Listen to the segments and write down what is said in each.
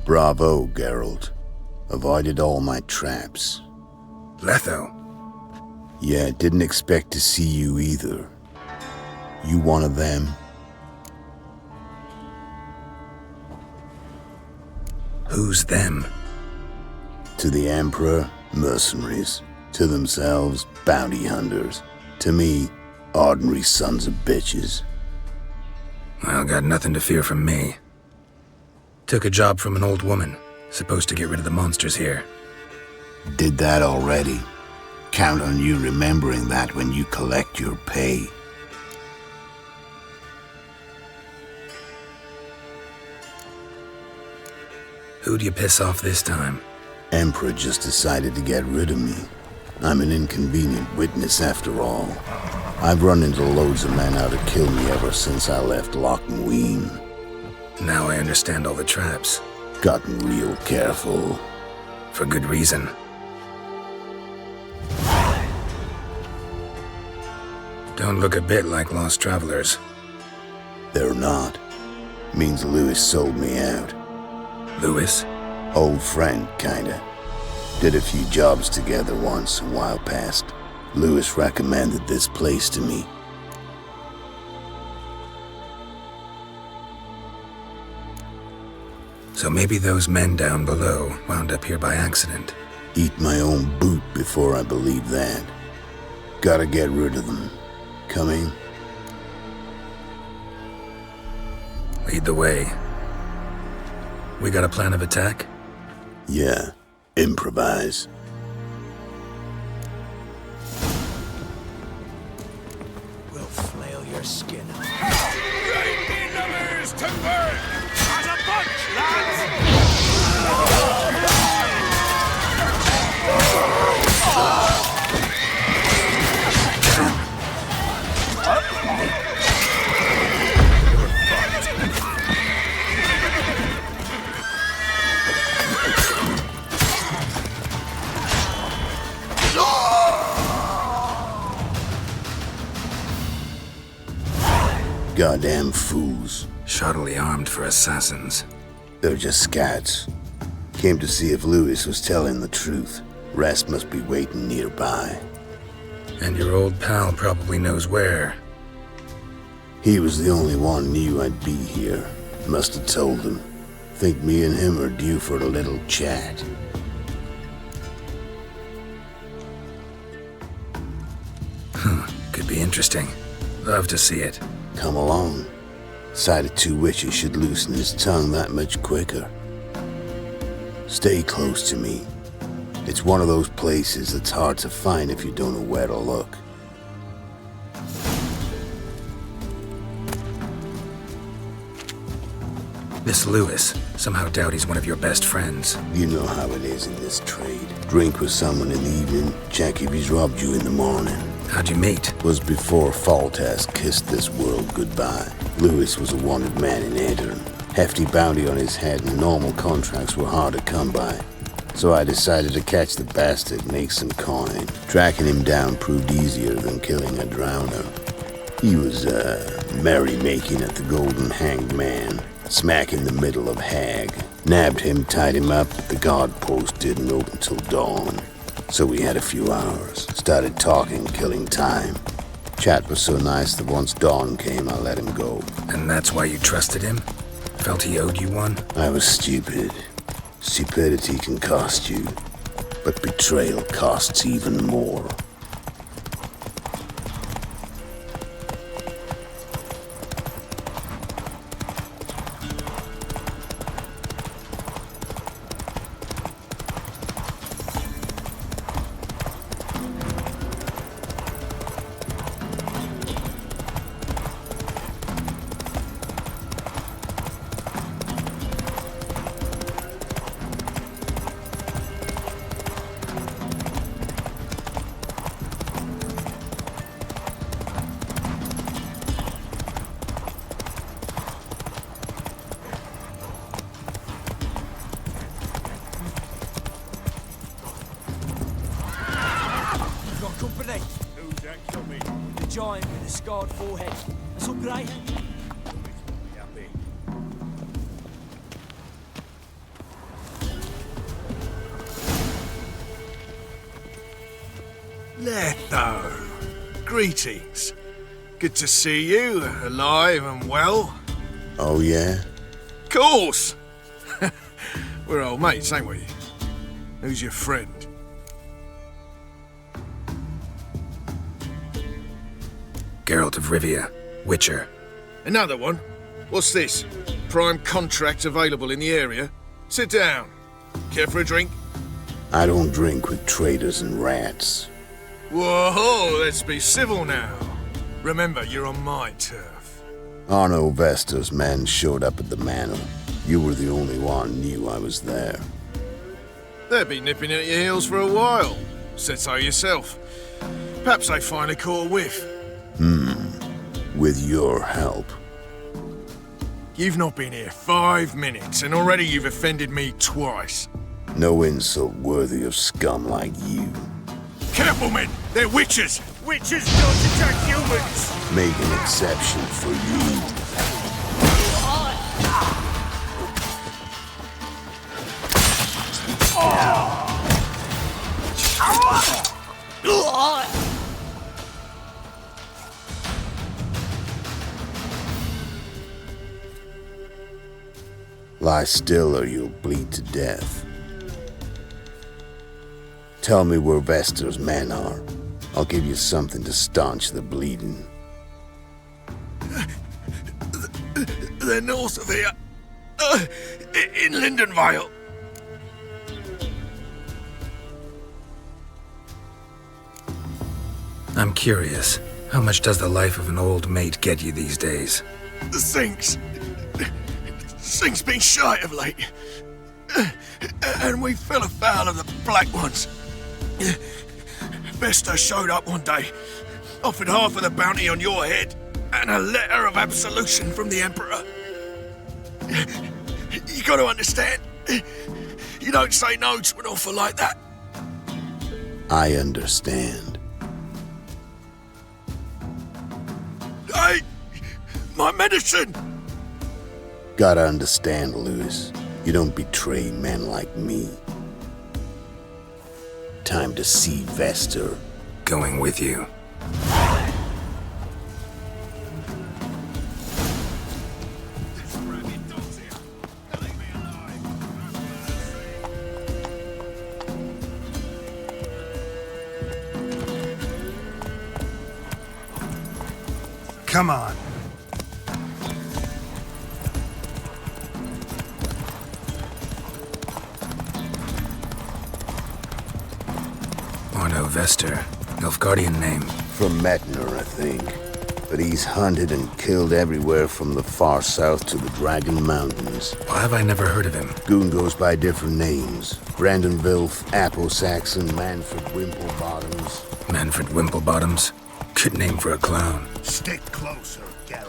Bravo, Geralt. Avoided all my traps. Letho? Yeah, didn't expect to see you either. You one of them? Who's them? To the Emperor, mercenaries. To themselves, bounty hunters. To me, ordinary sons of bitches. Well, got nothing to fear from me. Took a job from an old woman. Supposed to get rid of the monsters here. Did that already. Count on you remembering that when you collect your pay. Who'd you piss off this time? Emperor just decided to get rid of me. I'm an inconvenient witness after all. I've run into loads of men out to kill me ever since I left Loch Muin. Now I understand all the traps. Gotten real careful. For good reason. Don't look a bit like lost travelers. They're not. Means Lewis sold me out. Lewis? Old friend, kinda. Did a few jobs together once a while past. Lewis recommended this place to me. So maybe those men down below wound up here by accident. Eat my own boot before I believe that. Gotta get rid of them. Coming? Lead the way. We got a plan of attack? Yeah. Improvise. We'll flail your skin. Great enemies to burn! As a bunch, lads! Goddamn fools. Shoddily armed for assassins. They're just scats. Came to see if Lewis was telling the truth. Rest must be waiting nearby. And your old pal probably knows where. He was the only one knew I'd be here. Must have told him. Think me and him are due for a little chat. Could be interesting. Love to see it. Come along. Sight of two witches should loosen his tongue that much quicker. Stay close to me. It's one of those places that's hard to find if you don't know where to look. This Lewis, somehow doubt he's one of your best friends. You know how it is in this trade. Drink with someone in the evening, check if he's robbed you in the morning. How'd you meet? Was before Faltas kissed this world goodbye. Lewis was a wanted man in Aedirn. Hefty bounty on his head and normal contracts were hard to come by. So I decided to catch the bastard, make some coin. Tracking him down proved easier than killing a drowner. He was, merrymaking at the Golden Hanged Man, smack in the middle of Hag. Nabbed him, tied him up, but the guard post didn't open till dawn. So we had a few hours. Started talking, killing time. Chat was so nice that once dawn came, I let him go. And that's why you trusted him? Felt he owed you one? I was stupid. Stupidity can cost you, but betrayal costs even more. Company. Who's that coming? The giant with the scarred forehead. That's all grey. Happy. Letho. Greetings. Good to see you, alive and well. Oh, yeah? Course! We're old mates, ain't we? Who's your friend? Geralt of Rivia, Witcher. Another one? What's this? Prime contract available in the area? Sit down. Care for a drink? I don't drink with traitors and rats. Whoa, let's be civil now. Remember, you're on my turf. Arno Vester's men showed up at the manor. You were the only one knew I was there. They'll be nipping at your heels for a while. Said so yourself. Perhaps they finally caught a whiff. With your help. You've not been here 5 minutes, and already you've offended me twice. No insult worthy of scum like you. Careful, men! They're witches! Witches don't attack humans! Make an exception for you. Lie still or you'll bleed to death. Tell me where Vester's men are. I'll give you something to staunch the bleeding. They're north of here. In Lindenvale. I'm curious. How much does the life of an old mate get you these days? The Sink's been shy of late. And we fell afoul of the Black Ones. Vesta showed up one day, offered half of the bounty on your head, and a letter of absolution from the Emperor. You gotta understand, you don't say no to an offer like that. I understand. Hey, my medicine! Gotta understand, Lewis. You don't betray men like me. Time to see Vester. Going with you. Come on. Arno Vester. Nilfgaardian name. From Metner, I think. But he's hunted and killed everywhere from the far south to the Dragon Mountains. Why have I never heard of him? Goon goes by different names. Brandon Vilf, Apple Saxon, Manfred Wimplebottoms. Manfred Wimplebottoms? Good name for a clown. Stick closer, Geralt.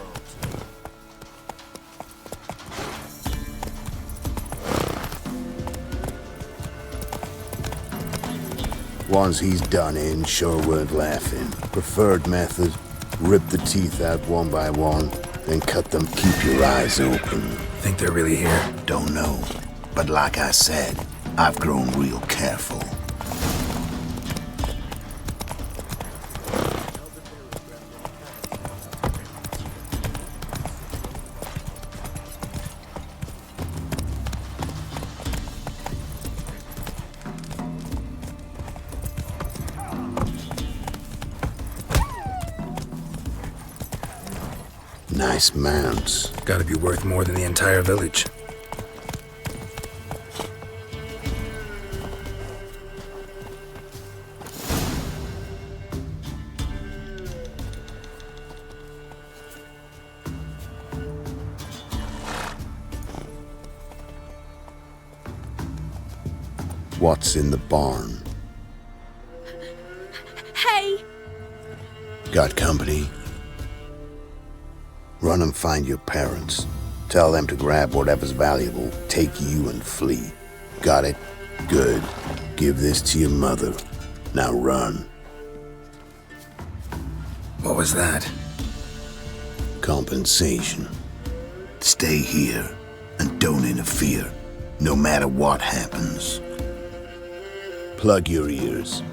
Ones he's done in sure weren't laughing. Preferred method, rip the teeth out one by one, then cut them. Keep your eyes open. Think they're really here? Don't know. But like I said, I've grown real careful. Nice mounts. Gotta be worth more than the entire village. What's in the barn? Hey! Got company? Run and find your parents. Tell them to grab whatever's valuable, take you and flee. Got it? Good. Give this to your mother. Now run. What was that? Compensation. Stay here and don't interfere, no matter what happens. Plug your ears.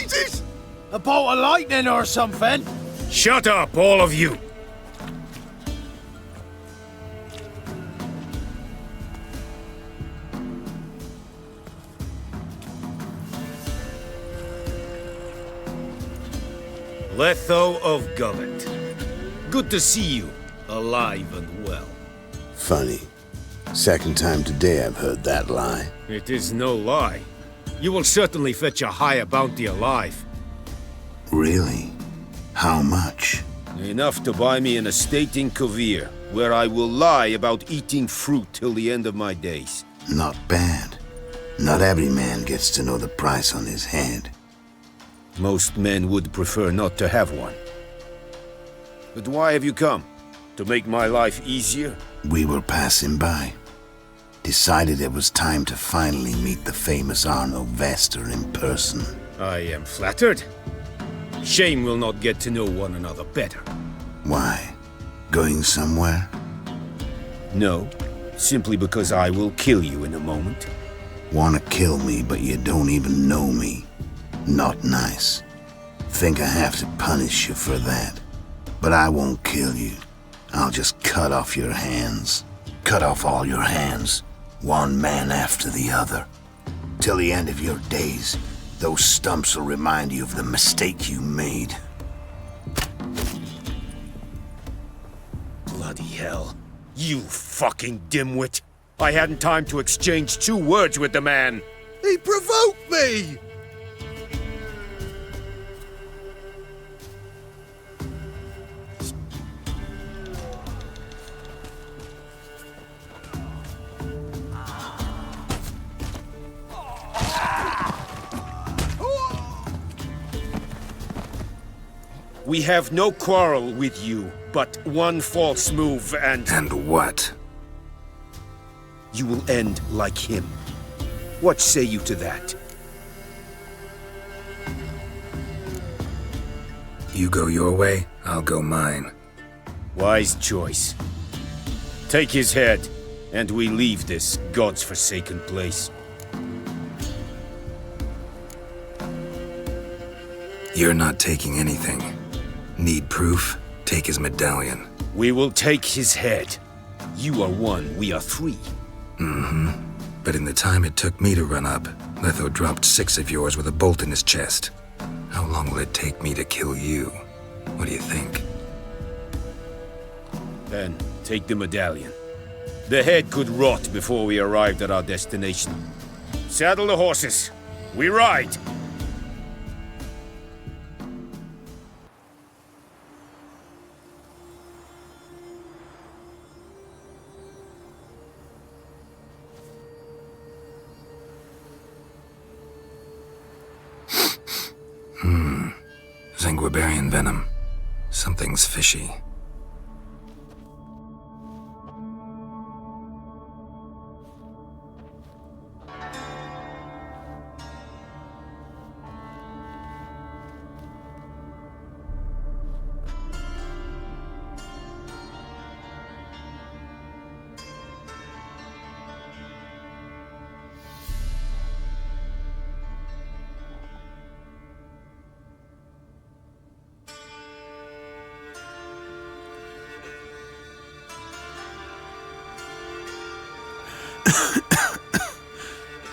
blazes? A bolt of lightning or something? Shut up, all of you! Letho of Govett. Good to see you, alive and well. Funny. Second time today I've heard that lie. It is no lie. You will certainly fetch a higher bounty alive. Really? How much? Enough to buy me an estate in Kovir, where I will lie about eating fruit till the end of my days. Not bad. Not every man gets to know the price on his head. Most men would prefer not to have one. But why have you come? To make my life easier? We were passing by. Decided it was time to finally meet the famous Arno Vester in person. I am flattered. Shame we'll not get to know one another better. Why? Going somewhere? No, simply because I will kill you in a moment. Wanna kill me, but you don't even know me. Not nice. Think I have to punish you for that. But I won't kill you. I'll just cut off your hands. Cut off all your hands. One man after the other. Till the end of your days, those stumps will remind you of the mistake you made. Bloody hell. You fucking dimwit. I hadn't time to exchange 2 words with the man. He provoked me! We have no quarrel with you, but one false move and what? you will end like him. What say you to that? You go your way, I'll go mine. Wise choice. Take his head, and we leave this God's forsaken place. You're not taking anything. Need proof? Take his medallion. We will take his head. You are 1, we are 3. But in the time it took me to run up, Letho dropped 6 of yours with a bolt in his chest. How long will it take me to kill you? What do you think? Then, take the medallion. The head could rot before we arrived at our destination. Saddle the horses. We ride! Zanguibarian venom. Something's fishy.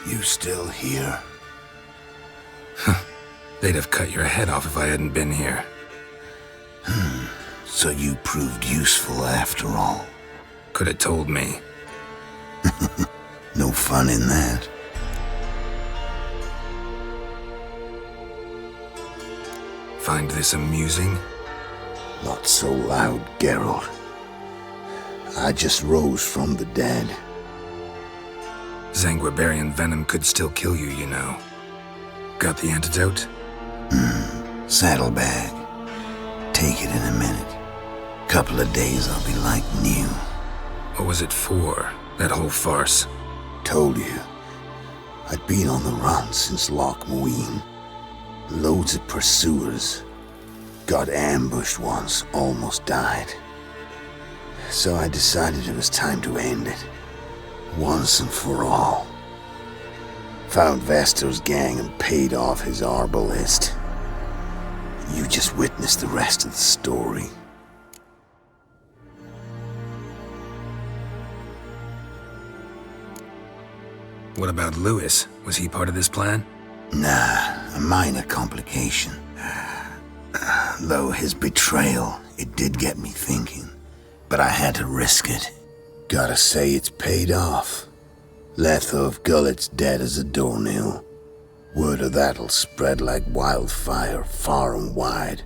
You still here? They'd have cut your head off if I hadn't been here. So you proved useful after all. Could have told me. No fun in that. Find this amusing? Not so loud, Geralt. I just rose from the dead. Zanguibarian venom could still kill you, you know. Got the antidote? Saddlebag. Take it in a minute. Couple of days I'll be like new. What was it for, that whole farce? Told you. I'd been on the run since Loch Muin. Loads of pursuers. Got ambushed once, almost died. So I decided it was time to end it. Once and for all. Found Vester's gang and paid off his arbalist. You just witnessed the rest of the story. What about Lewis? Was he part of this plan? Nah, a minor complication. Though his betrayal, it did get me thinking. But I had to risk it. Gotta say it's paid off. Letho of Gullet's dead as a doornail. Word of that'll spread like wildfire far and wide.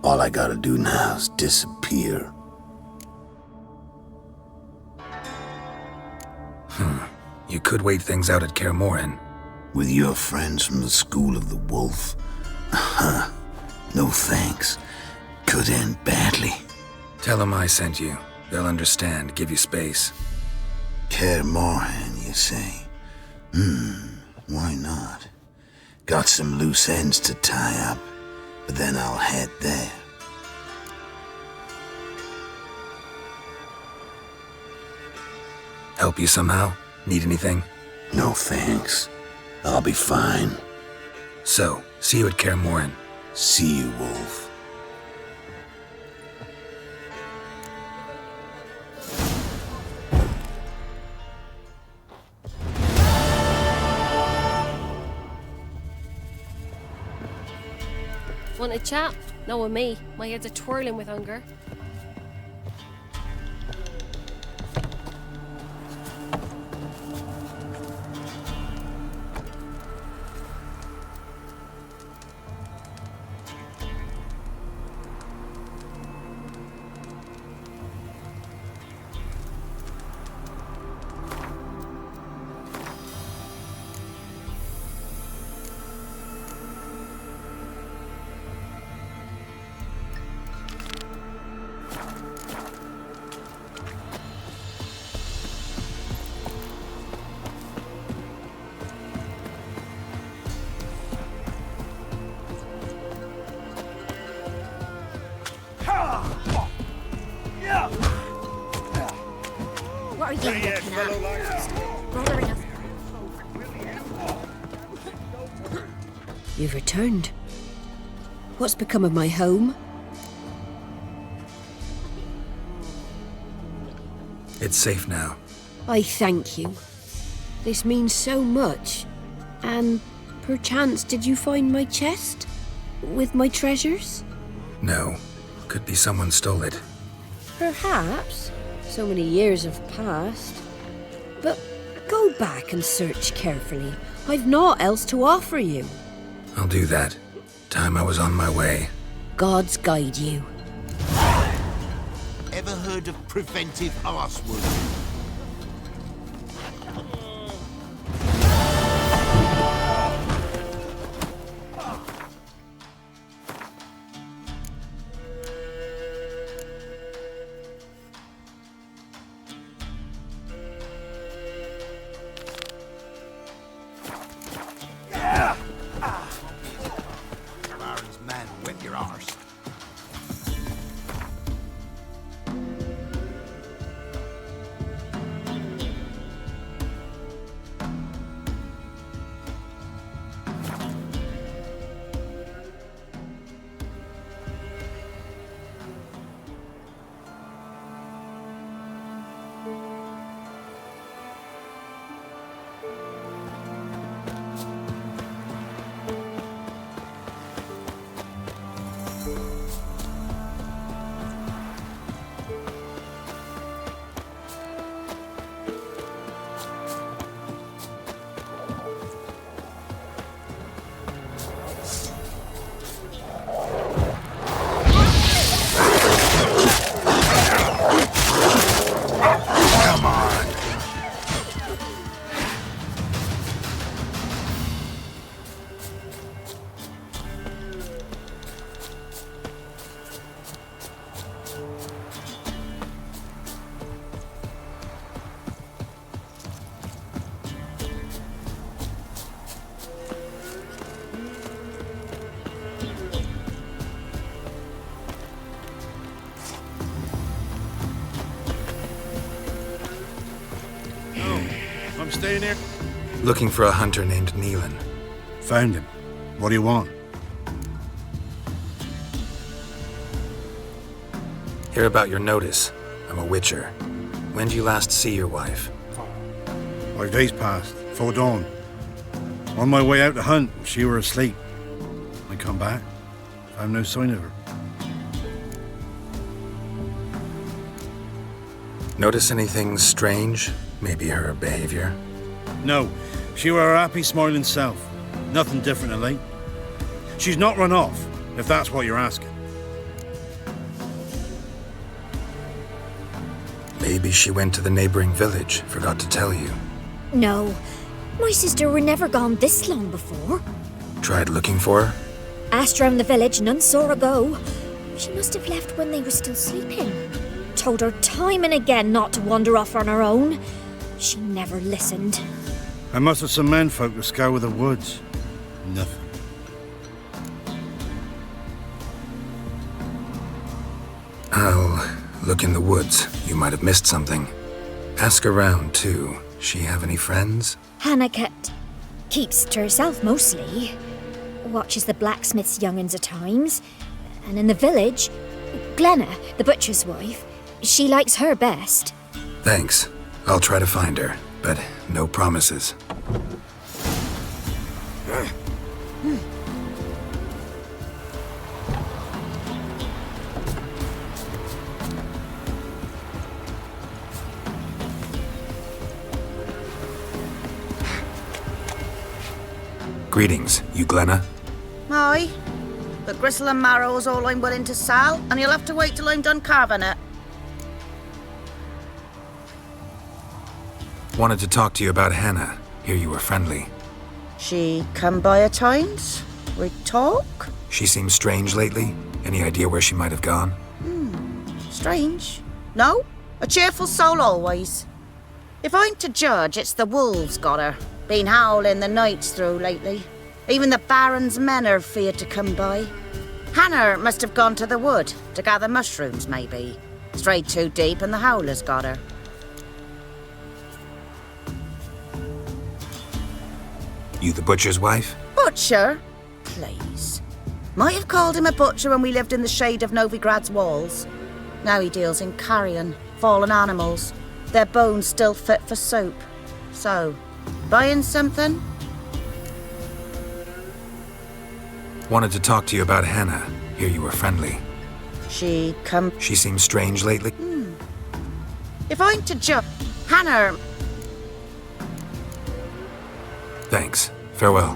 All I gotta do now is disappear. You could wait things out at Kaer Morhen. With your friends from the School of the Wolf? No thanks. Could end badly. Tell them I sent you. They'll understand, give you space. Kaer Morhen, you say? Why not? Got some loose ends to tie up, but then I'll head there. Help you somehow? Need anything? No thanks. I'll be fine. So, see you at Kaer Morhen. See you, Wolf. Want a chat? No, with me. My head's a twirling with hunger. What are you looking at? Bothering us. You've returned. What's become of my home? It's safe now. I thank you. This means so much. And perchance did you find my chest? With my treasures? No. Could be someone stole it. Perhaps. So many years have passed. But go back and search carefully. I've naught else to offer you. I'll do that. Time I was on my way. Gods guide you. Ever heard of preventive arsewood? Baron's man, wet your arse. I'm staying here. Looking for a hunter named Neelan. Found him. What do you want? Hear about your notice. I'm a witcher. When did you last see your wife? 5 days passed, 'fore dawn. On my way out to hunt, she were asleep. I come back, found no sign of her. Notice anything strange? Maybe her behavior? No, she were her happy, smiling self. Nothing different of late. She's not run off, if that's what you're asking. Maybe she went to the neighboring village, forgot to tell you. No. My sister were never gone this long before. Tried looking for her? Asked round the village, none saw her go. She must have left when they were still sleeping. Told her time and again not to wander off on her own. She never listened. I must have some menfolk to scour the woods. Nothing. I'll look in the woods. You might have missed something. Ask around, too. She have any friends? Hannah keeps to herself mostly. Watches the blacksmith's young'uns at times. And in the village, Glenna, the butcher's wife, she likes her best. Thanks. I'll try to find her, but no promises. Greetings, you Glenna? Aye, but gristle and marrow's all I'm willing to sell, and you'll have to wait till I'm done carving it. Wanted to talk to you about Hannah. Hear you were friendly. She come by at times. We talk. She seems strange lately. Any idea where she might have gone? Strange. No, a cheerful soul always. If I'm to judge, it's the wolves got her. Been howling the nights through lately. Even the Baron's men are feared to come by. Hannah must have gone to the wood to gather mushrooms, maybe. Strayed too deep and the howlers got her. You the butcher's wife? Butcher? Please. Might have called him a butcher when we lived in the shade of Novigrad's walls. Now he deals in carrion, fallen animals. Their bones still fit for soup. So, buying something? Wanted to talk to you about Hannah. Hear you were friendly. She seems strange lately. If I'm to judge, Hannah... Thanks. Farewell.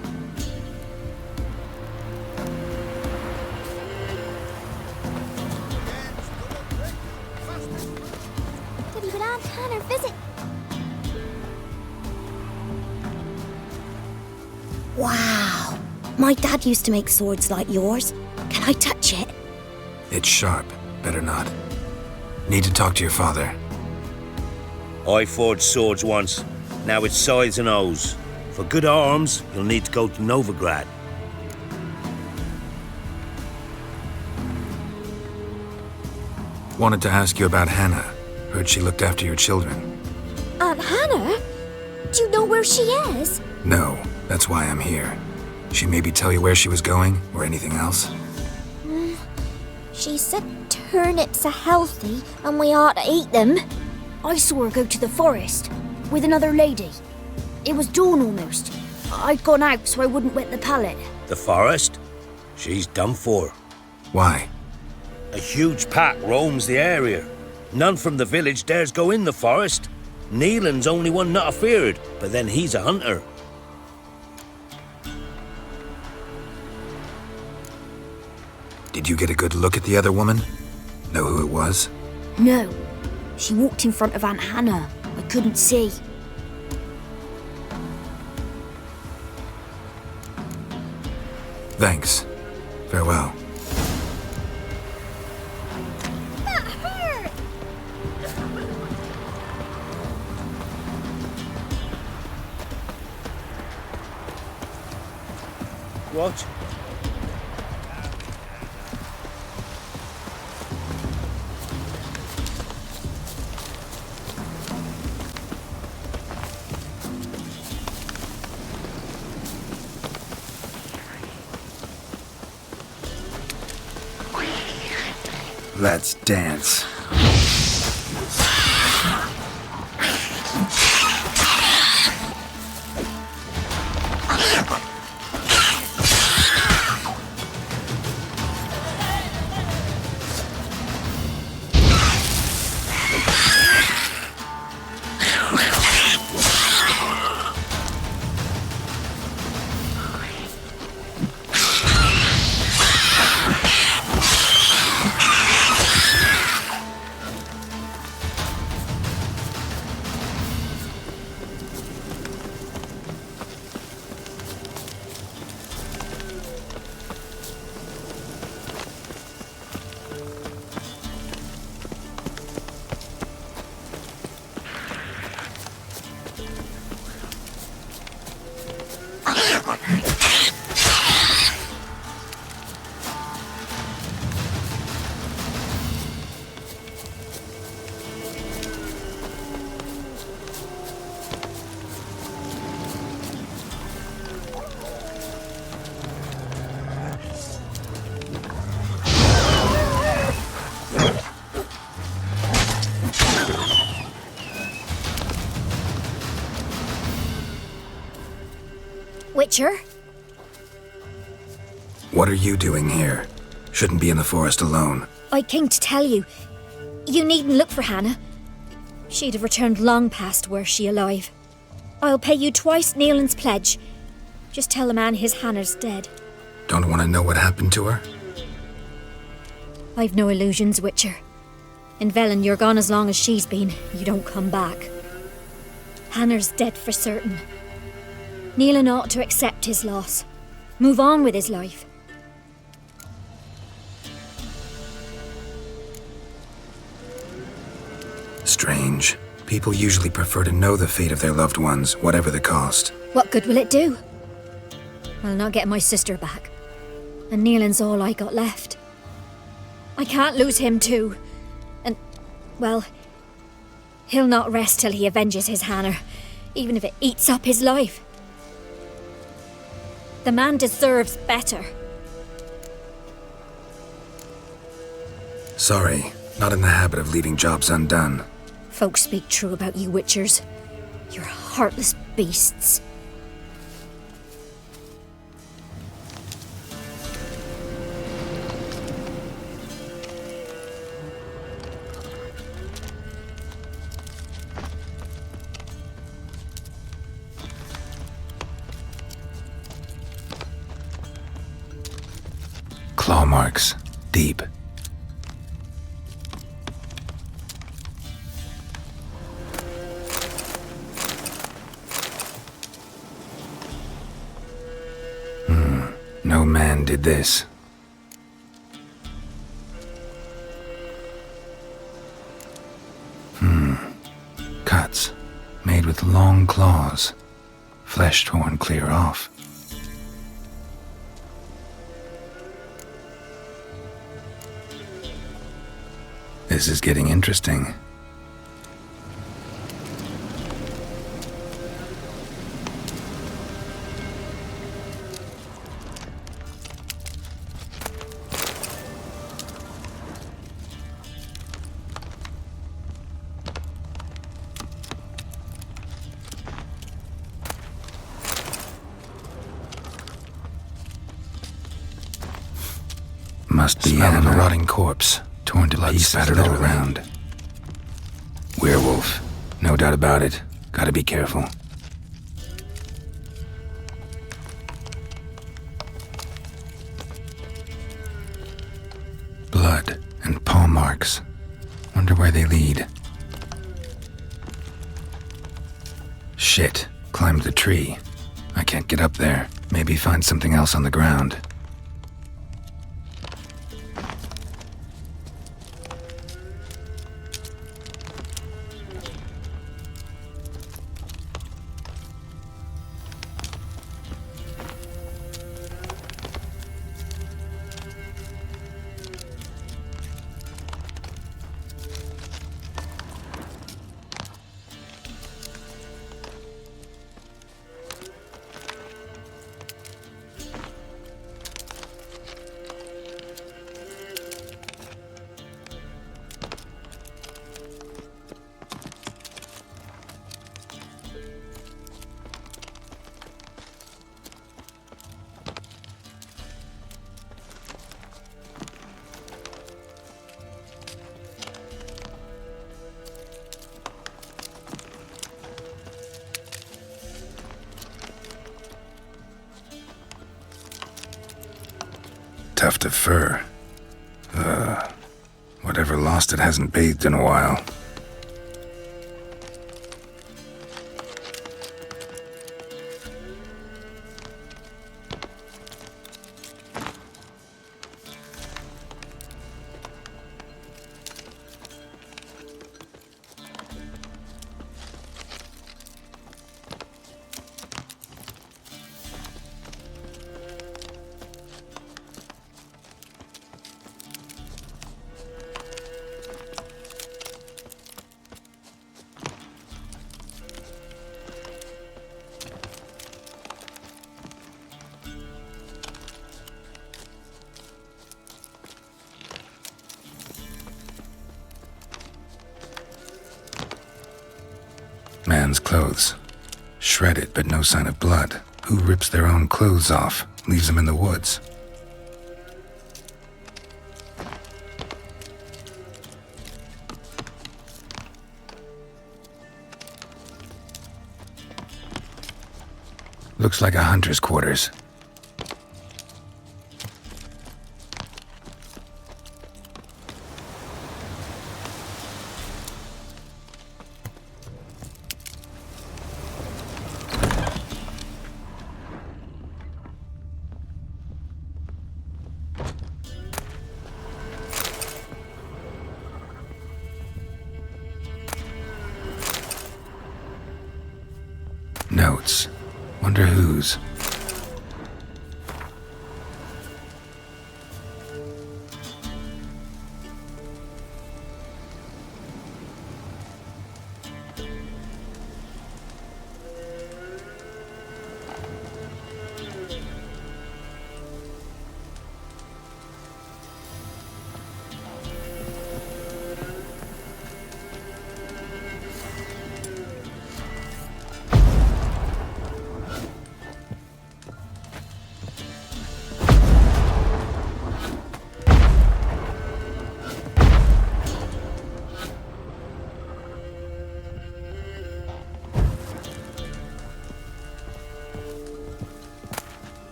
Did even Aunt Hannah visit? Wow. My dad used to make swords like yours. Can I touch it? It's sharp. Better not. Need to talk to your father. I forged swords once. Now it's scythes and hoes. For good arms, you'll need to go to Novigrad. Wanted to ask you about Hannah. Heard she looked after your children. Aunt Hannah? Do you know where she is? No, that's why I'm here. She maybe tell you where she was going, or anything else? She said turnips are healthy and we ought to eat them. I saw her go to the forest with another lady. It was dawn almost. I'd gone out so I wouldn't wet the pallet. The forest? She's done for. Why? A huge pack roams the area. None from the village dares go in the forest. Neelan's only one not afeared, but then he's a hunter. Did you get a good look at the other woman? Know who it was? No. She walked in front of Aunt Hannah. I couldn't see. Thanks. Farewell. That hurt! What? Let's dance. Witcher? What are you doing here? Shouldn't be in the forest alone. I came to tell you. You needn't look for Hannah. She'd have returned long past were she alive. I'll pay you twice Neelan's pledge. Just tell the man his Hannah's dead. Don't want to know what happened to her? I've no illusions, Witcher. In Velen, you're gone as long as she's been. You don't come back. Hannah's dead for certain. Neelan ought to accept his loss. Move on with his life. Strange. People usually prefer to know the fate of their loved ones, whatever the cost. What good will it do? I'll not get my sister back. And Neelan's all I got left. I can't lose him too. And, well, he'll not rest till he avenges his Hannah, even if it eats up his life. The man deserves better. Sorry, not in the habit of leaving jobs undone. Folks speak true about you Witchers. You're heartless beasts. Claw marks. Deep. No man did this. Cuts. Made with long claws. Flesh torn clear off. This is getting interesting. Must be a rotting corpse, torn to pieces battered all around. Werewolf, no doubt about it. Gotta be careful. Blood and paw marks. Wonder where they lead. Shit, climbed the tree. I can't get up there. Maybe find something else on the ground. tuft of fur. Whatever lost it hasn't bathed in a while. Man's clothes. Shredded, but no sign of blood. Who rips their own clothes off, leaves them in the woods? Looks like a hunter's quarters. Notes. Wonder whose.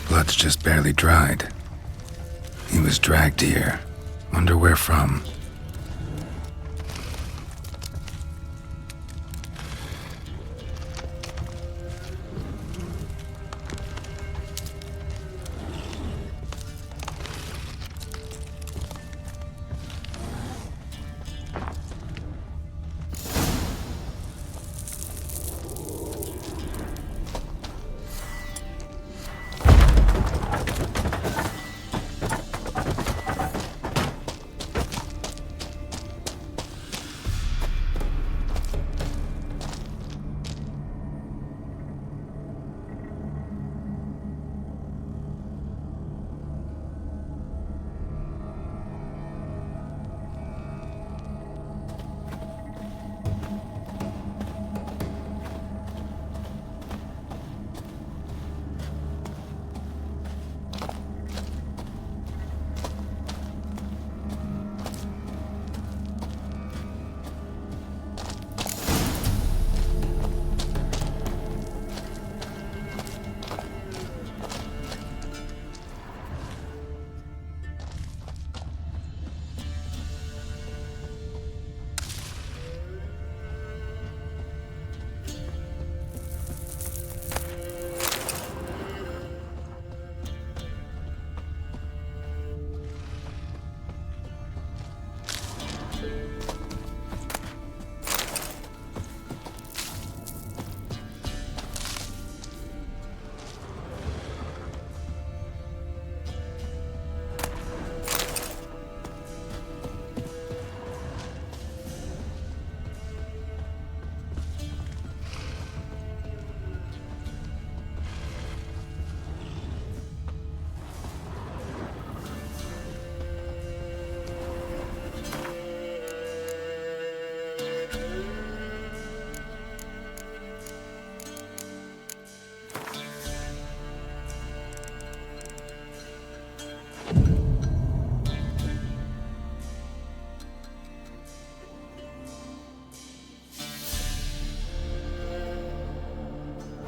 Blood's just barely dried. He was dragged here. Wonder where from.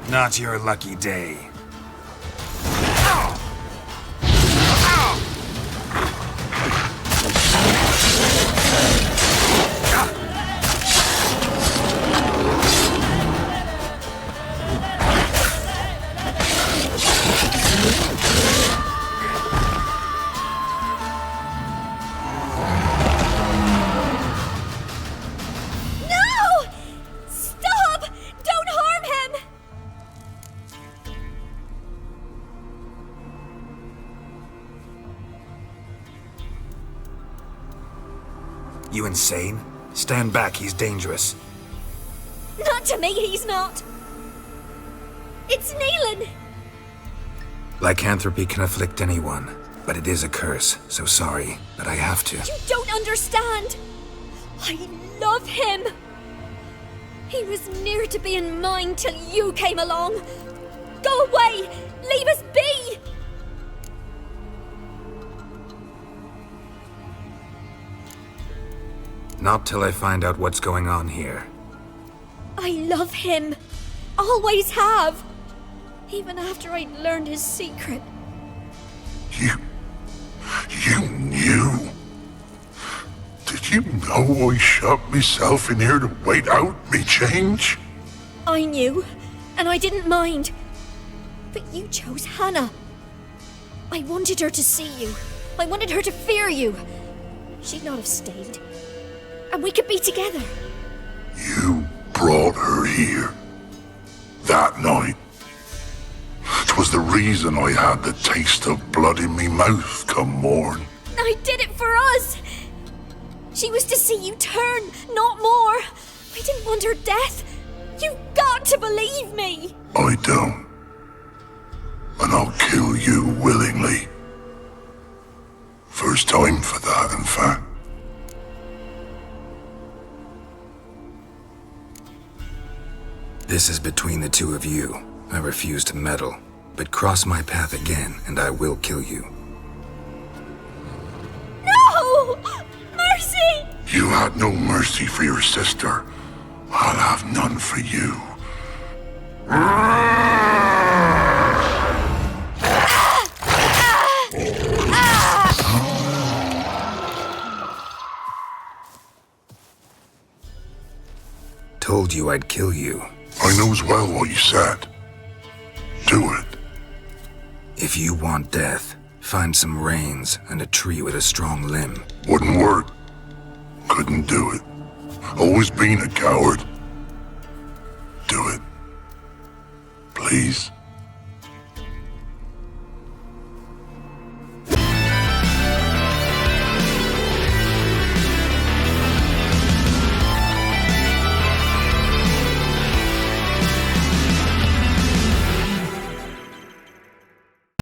Not your lucky day. No! Stop! Don't harm him! You insane? Stand back, he's dangerous. Not to me, he's not. It's Neelan. Lycanthropy can afflict anyone, but it is a curse, so sorry, but I have to. You don't understand. I love him. He was near to being mine till you came along. Go away! Leave us be! Not till I find out what's going on here. I love him. Always have. Even after I'd learned his secret. You knew? Did you know I shut myself in here to wait out me change? I knew, and I didn't mind. But you chose Hannah. I wanted her to see you. I wanted her to fear you. She'd not have stayed. And we could be together. You brought her here. That night. 'Twas the reason I had the taste of blood in me mouth come morn. I did it for us. She was to see you turn, not more. I didn't want her death. You've got to believe me. I don't. And I'll kill you willingly. First time for that, in fact. This is between the two of you. I refuse to meddle, but cross my path again and I will kill you. No! Mercy! You had no mercy for your sister. I'll have none for you. Told you I'd kill you. I knows well what you said. Do it. If you want death, find some reins and a tree with a strong limb. Wouldn't work. Couldn't do it. Always been a coward. Do it. Please.